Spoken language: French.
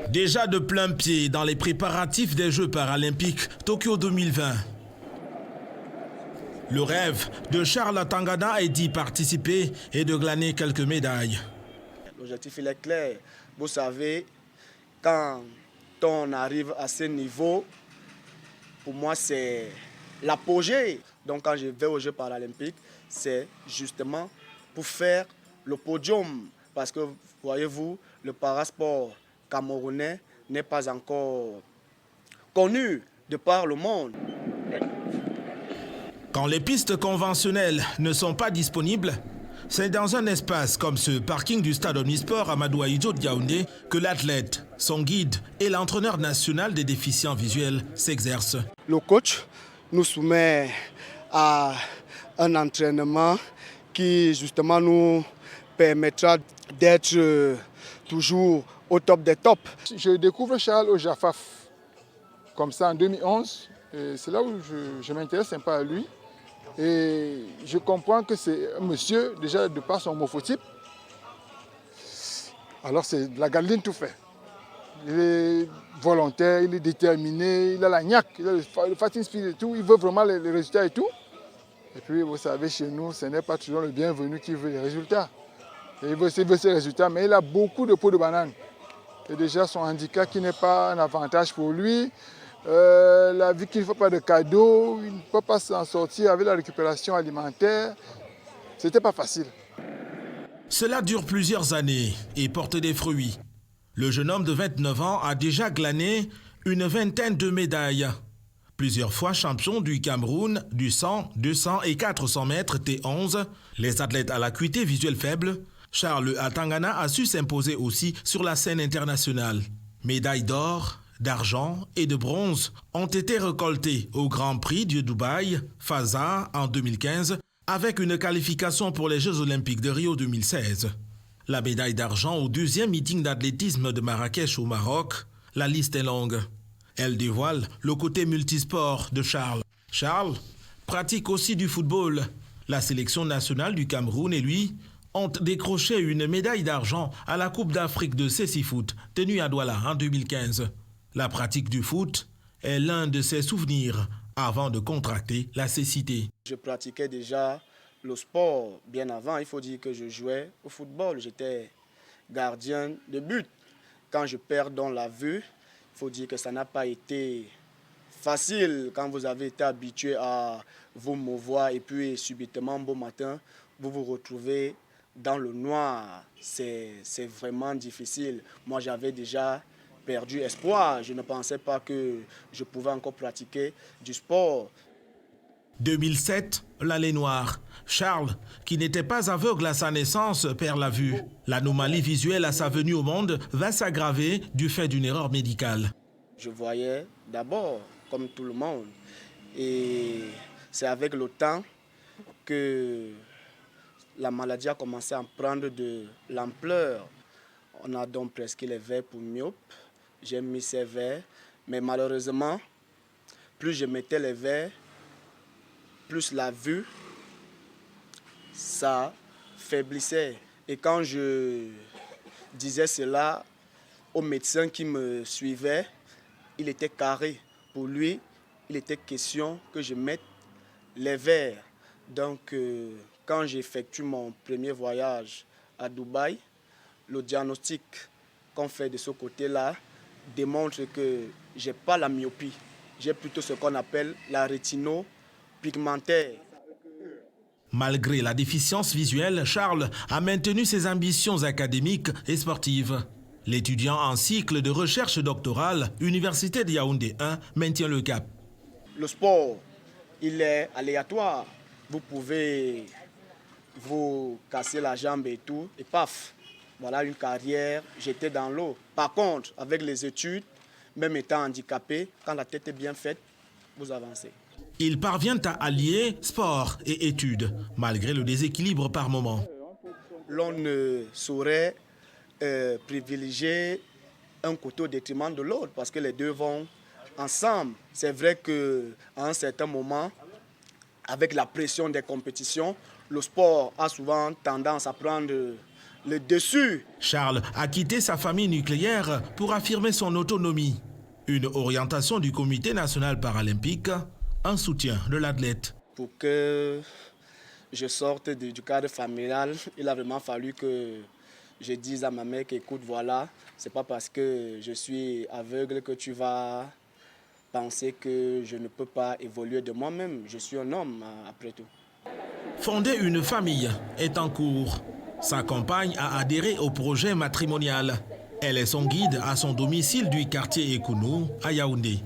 Déjà de plein pied dans les préparatifs des Jeux paralympiques Tokyo 2020. Le rêve de Charles Tangana est d'y participer et de glaner quelques médailles. L'objectif il est clair. Vous savez, quand on arrive à ce niveau, pour moi c'est l'apogée. Donc quand je vais aux Jeux paralympiques, c'est justement pour faire le podium. Parce que, voyez-vous, le parasport camerounais n'est pas encore connu de par le monde. Quand les pistes conventionnelles ne sont pas disponibles, c'est dans un espace comme ce parking du stade omnisport Amadou Ahidjo de Yaoundé que l'athlète, son guide et l'entraîneur national des déficients visuels s'exercent. Le coach nous soumet à un entraînement qui justement nous permettra d'être toujours au top des tops. Je découvre Charles au JAFAF, comme ça en 2011. C'est là où je m'intéresse un peu à lui. Et je comprends que c'est un monsieur, déjà de par son morphotype, alors c'est de la gardeline tout fait. Il est volontaire, il est déterminé, il a la niaque, il a le fighting spirit et tout, il veut vraiment les résultats et tout. Et puis vous savez, chez nous, ce n'est pas toujours le bienvenu qui veut les résultats. Et il veut ses résultats, mais il a beaucoup de peau de banane. Et déjà son handicap qui n'est pas un avantage pour lui. La vie qu'il ne fait pas de cadeaux, il ne peut pas s'en sortir avec la récupération alimentaire. C'était pas facile. Cela dure plusieurs années et porte des fruits. Le jeune homme de 29 ans a déjà glané une vingtaine de médailles. Plusieurs fois champion du Cameroun du 100, 200 et 400 mètres T11, les athlètes à l'acuité visuelle faible, Charles Tangana a su s'imposer aussi sur la scène internationale. Médailles d'or, d'argent et de bronze ont été récoltés au Grand Prix de Dubaï, FASA en 2015, avec une qualification pour les Jeux Olympiques de Rio 2016. La médaille d'argent au deuxième meeting d'athlétisme de Marrakech au Maroc, la liste est longue. Elle dévoile le côté multisport de Charles. Charles pratique aussi du football. La sélection nationale du Cameroun et lui ont décroché une médaille d'argent à la Coupe d'Afrique de Cécifoot tenue à Douala en 2015. La pratique du foot est l'un de ses souvenirs avant de contracter la cécité. Je pratiquais déjà le sport bien avant. Il faut dire que je jouais au football. J'étais gardien de but. Quand je perds dans la vue, il faut dire que ça n'a pas été facile quand vous avez été habitué à vous mouvoir et puis subitement, beau matin, vous vous retrouvez dans le noir. C'est vraiment difficile. Moi, j'avais déjà perdu espoir. Je ne pensais pas que je pouvais encore pratiquer du sport. 2007, l'année noire. Charles, qui n'était pas aveugle à sa naissance, perd la vue. L'anomalie visuelle à sa venue au monde va s'aggraver du fait d'une erreur médicale. Je voyais d'abord, comme tout le monde. Et c'est avec le temps que la maladie a commencé à prendre de l'ampleur. On a donc prescrit les verres pour myope. J'ai mis ces verres, mais malheureusement, plus je mettais les verres, plus la vue, ça faiblissait. Et quand je disais cela au médecin qui me suivait, il était carré. Pour lui, il était question que je mette les verres. Donc, quand j'effectue mon premier voyage à Dubaï, le diagnostic qu'on fait de ce côté-là démontre que je n'ai pas la myopie. J'ai plutôt ce qu'on appelle la rétinopigmentaire. Malgré la déficience visuelle, Charles a maintenu ses ambitions académiques et sportives. L'étudiant en cycle de recherche doctorale, Université de Yaoundé 1, maintient le cap. Le sport, il est aléatoire. Vous pouvez vous casser la jambe et tout, et paf, voilà une carrière, j'étais dans l'eau. Par contre, avec les études, même étant handicapé, quand la tête est bien faite, vous avancez. Il parvient à allier sport et études, malgré le déséquilibre par moment. L'on ne saurait privilégier un côté au détriment de l'autre, parce que les deux vont ensemble. C'est vrai qu'à un certain moment, avec la pression des compétitions, le sport a souvent tendance à prendre le dessus. Charles a quitté sa famille nucléaire pour affirmer son autonomie. Une orientation du Comité national paralympique en soutien de l'athlète. Pour que je sorte du cadre familial, il a vraiment fallu que je dise à ma mère qu'écoute, voilà, c'est pas parce que je suis aveugle que tu vas penser que je ne peux pas évoluer de moi-même. Je suis un homme, après tout. Fonder une famille est en cours. Sa compagne a adhéré au projet matrimonial. Elle est son guide à son domicile du quartier Ekounou à Yaoundé.